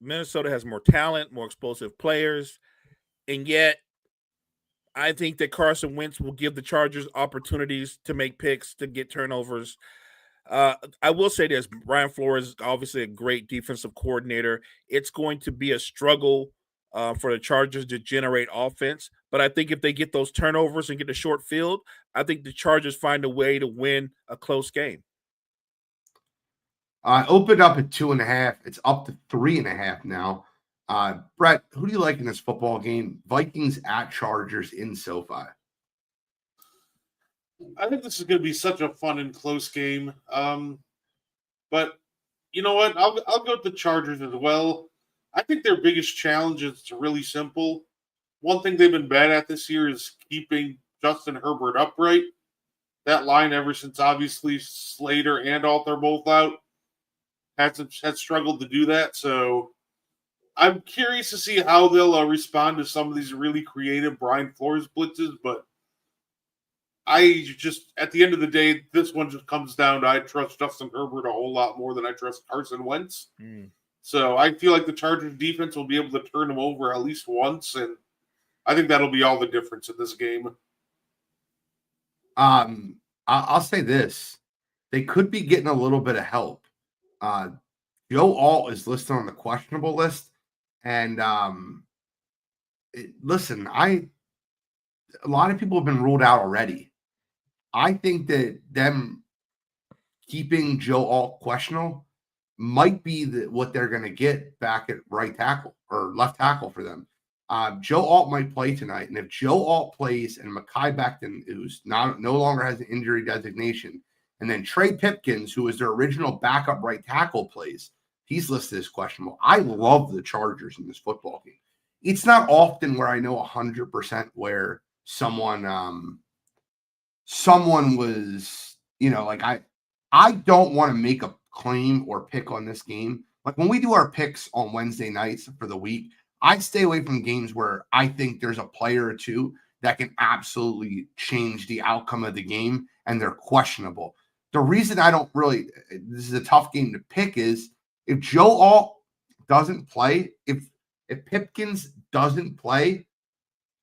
Minnesota has more talent, more explosive players, and yet I think that Carson Wentz will give the Chargers opportunities to make picks, to get turnovers. I will say this, Brian Flores is obviously a great defensive coordinator. It's going to be a struggle for the Chargers to generate offense, but I think if they get those turnovers and get a short field, I think the Chargers find a way to win a close game. Opened up at 2.5. It's up to 3.5 now. Brett, who do you like in this football game? Vikings at Chargers in SoFi. I think this is going to be such a fun and close game. But you know what? I'll go with the Chargers as well. I think their biggest challenge is really simple. One thing they've been bad at this year is keeping Justin Herbert upright. That line, ever since obviously Slater and Alt are both out, has struggled to do that. So I'm curious to see how they'll respond to some of these really creative Brian Flores blitzes. But I just, at the end of the day, this one just comes down to I trust Justin Herbert a whole lot more than I trust Carson Wentz. So I feel like the Chargers defense will be able to turn them over at least once, and I think that'll be all the difference in this game. I'll say this. They could be getting a little bit of help. Joe Alt is listed on the questionable list. And listen, a lot of people have been ruled out already. I think that them keeping Joe Alt questionable might be what they're going to get back at right tackle or left tackle for them. Joe Alt might play tonight, and if Joe Alt plays and Mekhi Becton, who's no longer has an injury designation, and then Trey Pipkins, who is their original backup right tackle, plays, he's listed as questionable. I love the Chargers in this football game. It's not often where I know 100% where someone was, like I don't want to make a claim or pick on this game. Like when we do our picks on Wednesday nights for the week, I stay away from games where I think there's a player or two that can absolutely change the outcome of the game and they're questionable. The reason I don't really, this is a tough game to pick, is if Joe Alt doesn't play, if Pipkins doesn't play,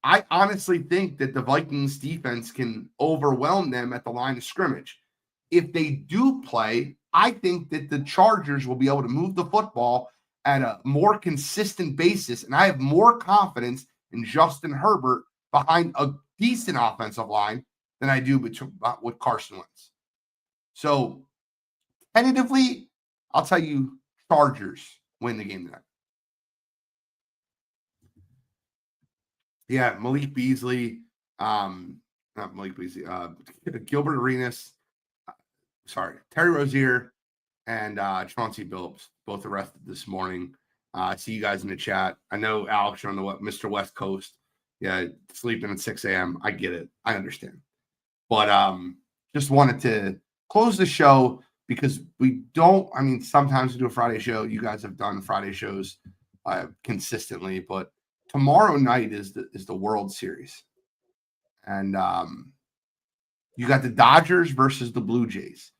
I honestly think that the Vikings defense can overwhelm them at the line of scrimmage. If they do play, I think that the Chargers will be able to move the football at a more consistent basis. And I have more confidence in Justin Herbert behind a decent offensive line than I do with Carson Wentz. So tentatively, I'll tell you Chargers win the game tonight. Yeah, Malik Beasley, not Malik Beasley, Gilbert Arenas, Terry Rozier, and Chauncey Billups, both arrested this morning. I see you guys in the chat. I know Alex, you're on the Mr. West Coast. Yeah, sleeping at 6 a.m. I get it. I understand. But just wanted to close the show because sometimes we do a Friday show. You guys have done Friday shows consistently, but tomorrow night is the World Series. And you got the Dodgers versus the Blue Jays.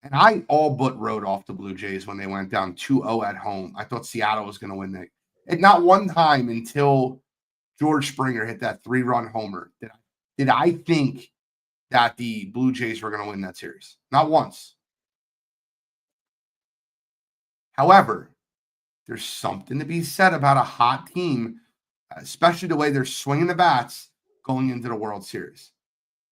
And I all but wrote off the Blue Jays when they went down 2-0 at home. I thought Seattle was going to win that. And not one time until George Springer hit that 3-run homer did I think that the Blue Jays were going to win that series. Not once. However, there's something to be said about a hot team, especially the way they're swinging the bats going into the World Series.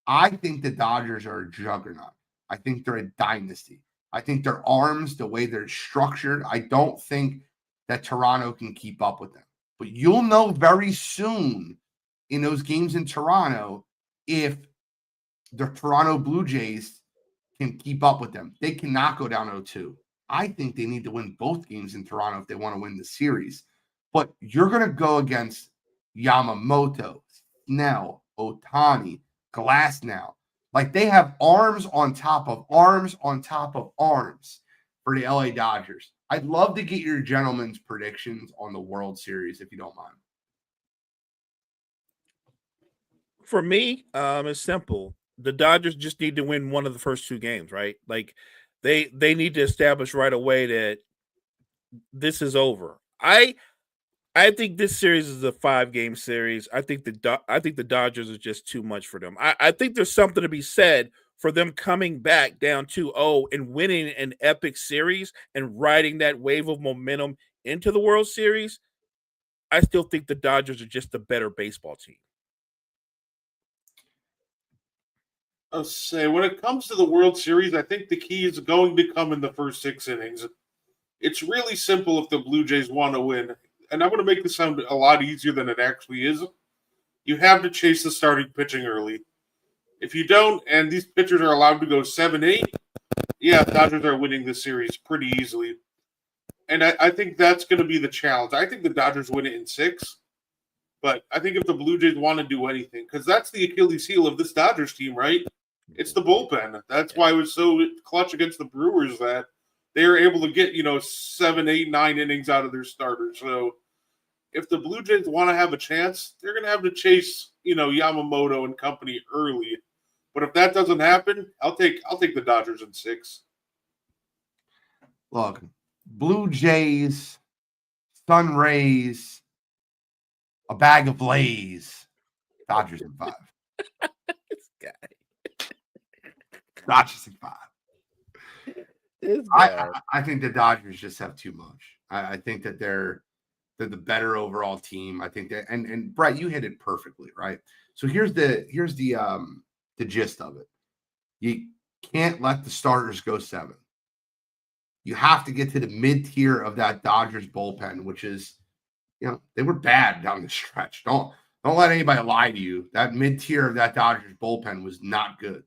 I think the Dodgers are a juggernaut. I think they're a dynasty. I think their arms, the way they're structured, I don't think that Toronto can keep up with them. But you'll know very soon in those games in Toronto if the Toronto Blue Jays can keep up with them. They cannot go down 0-2. I think they need to win both games in Toronto if they want to win the series. But you're going to go against Yamamoto, Snell, Ohtani, Glasnow. Like they have arms on top of arms on top of arms for the LA Dodgers. I'd love to get your gentlemen's predictions on the World Series if you don't mind. For me, it's simple. The Dodgers just need to win one of the first two games, right? Like they need to establish right away that this is over. I think this series is a 5-game series. I think the Dodgers are just too much for them. I think there's something to be said for them coming back down 2-0 and winning an epic series and riding that wave of momentum into the World Series. I still think the Dodgers are just a better baseball team. I'll say when it comes to the World Series, I think the key is going to come in the first 6 innings. It's really simple if the Blue Jays want to win. And I'm going to make this sound a lot easier than it actually is. You have to chase the starting pitching early. If you don't, and these pitchers are allowed to go 7-8, yeah, the Dodgers are winning this series pretty easily. And I think that's going to be the challenge. I think the Dodgers win it in 6. But I think if the Blue Jays want to do anything, because that's the Achilles heel of this Dodgers team, right? It's the bullpen. That's why it was so clutch against the Brewers that they were able to get, 7, 8, 9 innings out of their starters. So if the Blue Jays want to have a chance, they're going to have to chase, Yamamoto and company early. But if that doesn't happen, I'll take the Dodgers in 6. Look, Blue Jays, Sun Rays, a bag of Lays, Dodgers in 5. This guy. Dodgers in 5. I think the Dodgers just have too much. I think that they're the better overall team. I think that and Brett, you hit it perfectly, right? So here's the gist of it. You can't let the starters go 7. you have to get to the mid-tier of that Dodgers bullpen, which is, they were bad down the stretch. Don't let anybody lie to you. That mid-tier of that Dodgers bullpen was not good.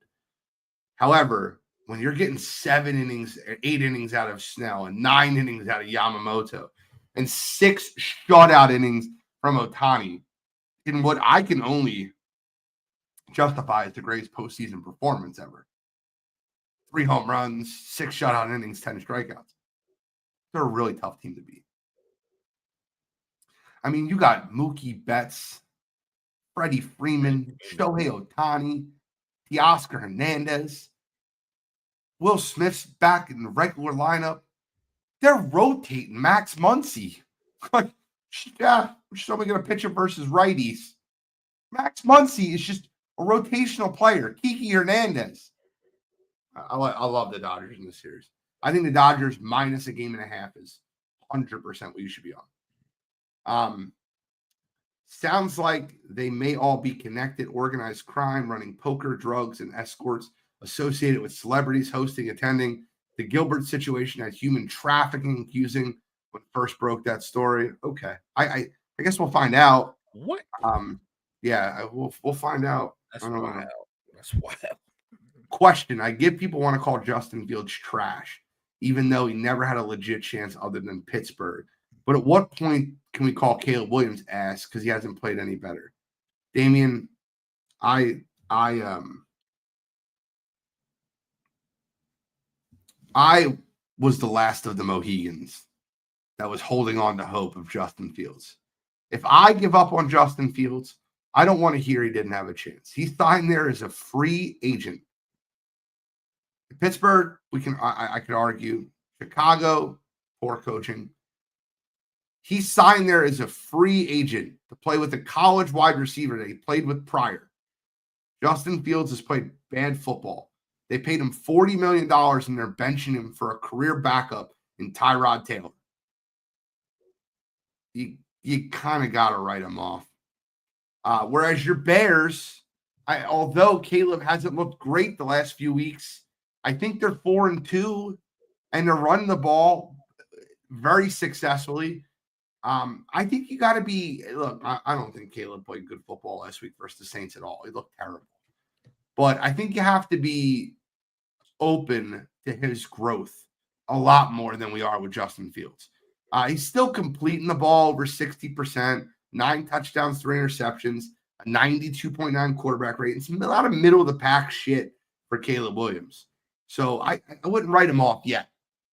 However, when you're getting 8 innings out of Snell and 9 innings out of Yamamoto and 6 shutout innings from Ohtani, in what I can only justify as the greatest postseason performance ever. 3 home runs, 6 shutout innings, 10 strikeouts. They're a really tough team to beat. I mean, you got Mookie Betts, Freddie Freeman, Shohei Ohtani, Teoscar Hernandez, Will Smith's back in the regular lineup. They're rotating Max Muncy. Yeah, we're still going to pitch him versus righties. Max Muncy is just a rotational player. Kiki Hernandez. I love the Dodgers in this series. I think the Dodgers minus a game and a half is 100% what you should be on. Sounds like they may all be connected. Organized crime, running poker, drugs, and escorts associated with celebrities hosting, attending. The Gilbert situation had human trafficking accusing when first broke that story. Okay. I guess we'll find out. What? Yeah, we'll find out. That's wild. That's wild. Question. I get people want to call Justin Fields trash, even though he never had a legit chance other than Pittsburgh. But at what point can we call Caleb Williams ass because he hasn't played any better? Damian, I was the last of the Mohegans that was holding on to hope of Justin Fields. If I give up on Justin Fields, I don't want to hear he didn't have a chance. He signed there as a free agent. Pittsburgh, I could argue. Chicago, poor coaching. He signed there as a free agent to play with a college wide receiver that he played with prior. Justin Fields has played bad football. They paid him $40 million and they're benching him for a career backup in Tyrod Taylor. You kind of got to write him off. Whereas your Bears, although Caleb hasn't looked great the last few weeks, I think they're 4-2 and they're running the ball very successfully. I think you got to be, look, I don't think Caleb played good football last week versus the Saints at all. He looked terrible. But I think you have to be open to his growth a lot more than we are with Justin Fields. He's still completing the ball over 60%, 9 touchdowns, 3 interceptions, a 92.9 quarterback rate. It's a lot of middle of the pack shit for Caleb Williams. So I wouldn't write him off yet.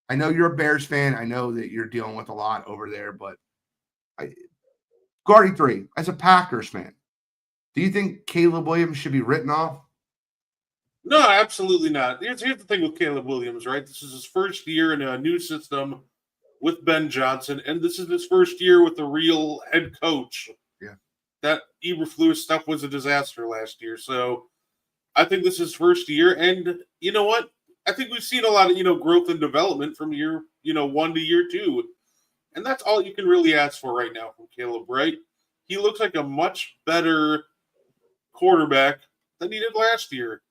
I know you're a Bears fan. I know that you're dealing with a lot over there, but Guardy 3, as a Packers fan, do you think Caleb Williams should be written off? No, absolutely not. Here's the thing with Caleb Williams, right? This is his first year in a new system with Ben Johnson, and this is his first year with a real head coach. Yeah. That Eberflus stuff was a disaster last year, so I think this is his first year, and you know what? I think we've seen a lot of, growth and development from year, 1 to year 2. And that's all you can really ask for right now from Caleb, right? He looks like a much better quarterback than he did last year.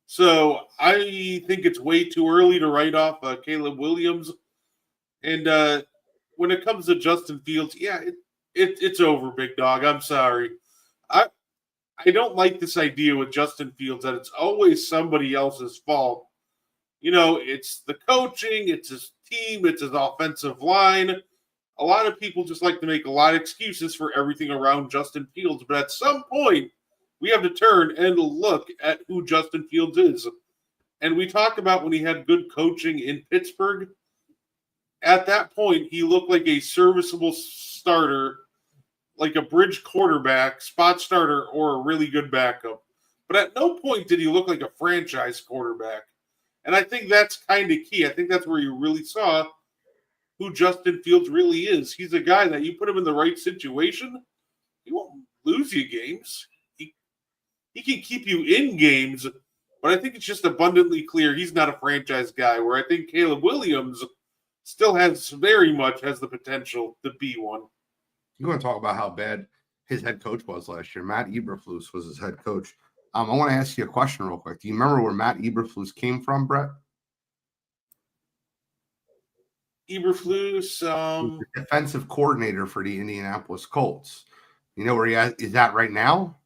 So I think it's way too early to write off Caleb Williams. And when it comes to Justin Fields, yeah, it's over, big dog. I'm sorry. I don't like this idea with Justin Fields that it's always somebody else's fault. It's the coaching, it's his team, it's his offensive line. A lot of people just like to make a lot of excuses for everything around Justin Fields, but at some point, we have to turn and look at who Justin Fields is. And we talked about when he had good coaching in Pittsburgh. At that point, he looked like a serviceable starter, like a bridge quarterback, spot starter, or a really good backup. But at no point did he look like a franchise quarterback. And I think that's kind of key. I think that's where you really saw who Justin Fields really is. He's a guy that you put him in the right situation, he won't lose you games. He can keep you in games, but I think it's just abundantly clear he's not a franchise guy, where I think Caleb Williams still has the potential to be one. You want to talk about how bad his head coach was last year. Matt Eberflus was his head coach. I want to ask you a question real quick. Do you remember where Matt Eberflus came from, Brett? Eberflus. He's the defensive coordinator for the Indianapolis Colts. You know where he is at right now?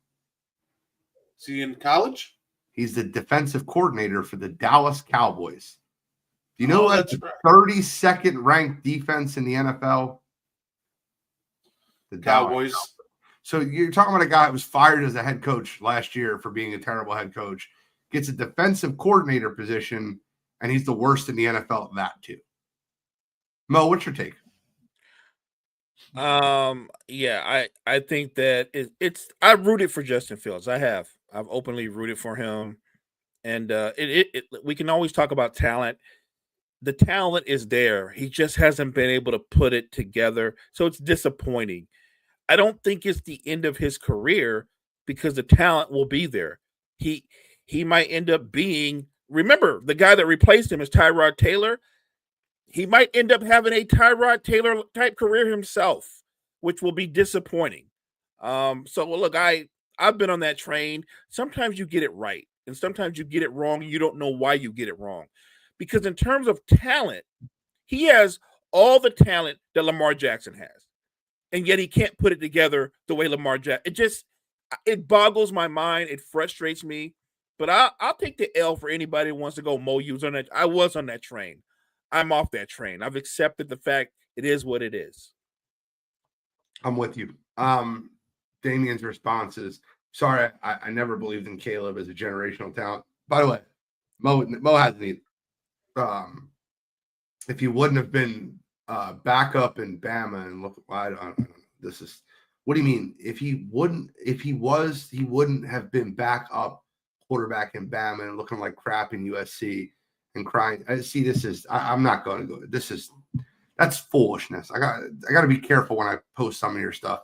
Is he in college? He's the defensive coordinator for the Dallas Cowboys. Do you know that's the right. 32nd ranked defense in the NFL? The Cowboys. So you're talking about a guy who was fired as a head coach last year for being a terrible head coach, gets a defensive coordinator position, and he's the worst in the NFL at that too. Mo, what's your take? Yeah, I think that it's I rooted for Justin Fields. I've openly rooted for him, and we can always talk about talent. The talent is there. He just hasn't been able to put it together, so it's disappointing. I don't think it's the end of his career because the talent will be there. He might end up being. Remember, the guy that replaced him is Tyrod Taylor. He might end up having a Tyrod Taylor type career himself, which will be disappointing. Look, I've been on that train. Sometimes you get it right, and sometimes you get it wrong, and you don't know why you get it wrong. Because in terms of talent, he has all the talent that Lamar Jackson has, and yet he can't put it together the way Lamar Jackson. It boggles my mind. It frustrates me. But I'll take the L for anybody who wants to go Mo Hughes on that. I was on that train. I'm off that train. I've accepted the fact it is what it is. I'm with you. Damien's response is, sorry, I never believed in Caleb as a generational talent. By the way, Mo hasn't either. If he wouldn't have been backup in Bama and look, I don't know. This is, what do you mean? He wouldn't have been backup quarterback in Bama and looking like crap in USC and crying. I'm not going to go. That's foolishness. I got to be careful when I post some of your stuff.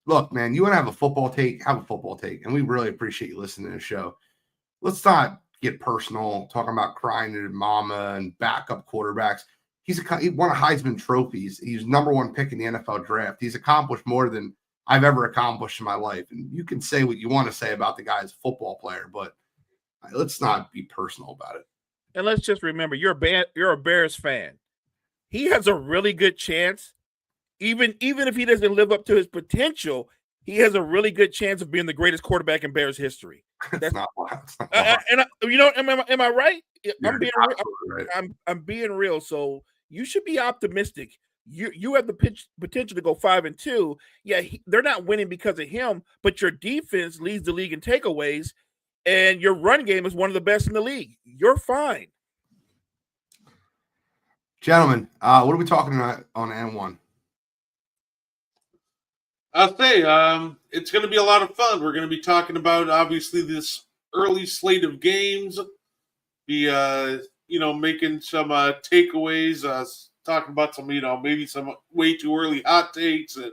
Look, man, you want to have a football take? Have a football take. And we really appreciate you listening to the show. Let's not get personal, talking about crying to mama and backup quarterbacks. He won a Heisman trophies. He's number one pick in the NFL draft. He's accomplished more than I've ever accomplished in my life. And you can say what you want to say about the guy as a football player, but let's not be personal about it. And let's just remember, you're a Bears fan. He has a really good chance, even if he doesn't live up to his potential, he has a really good chance of being the greatest quarterback in Bears history. That's not wild. Am I right? I'm being real. Right. I'm being real. So you should be optimistic. You have the potential to go 5-2. Yeah, they're not winning because of him, but your defense leads the league in takeaways, and your run game is one of the best in the league. You're fine. Gentlemen, what are we talking about on N1? I'll say it's going to be a lot of fun. We're going to be talking about, obviously, this early slate of games, making some takeaways, talking about some, maybe some way too early hot takes and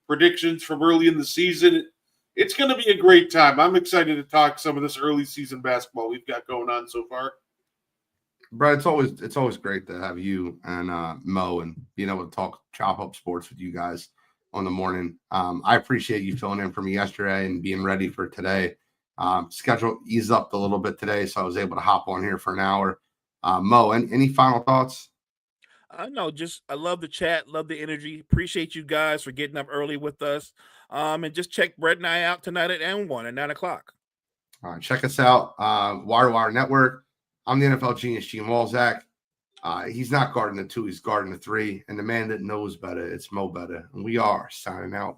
predictions from early in the season. It's going to be a great time. I'm excited to talk some of this early season basketball we've got going on so far. Brad, it's always great to have you and Mo and being able to talk chop up sports with you guys on the morning. I appreciate you filling in for me yesterday and being ready for today. Schedule eased up a little bit today, so I was able to hop on here for an hour. Mo, any final thoughts? No, I love the chat, love the energy. Appreciate you guys for getting up early with us. And just check Brett and I out tonight at N1 at 9:00. All right, check us out, Wire to Wire Network. I'm the NFL genius, Gene Walzak. He's not guarding the 2, he's guarding the 3. And the man that knows better, it's Mo Better. And we are signing out.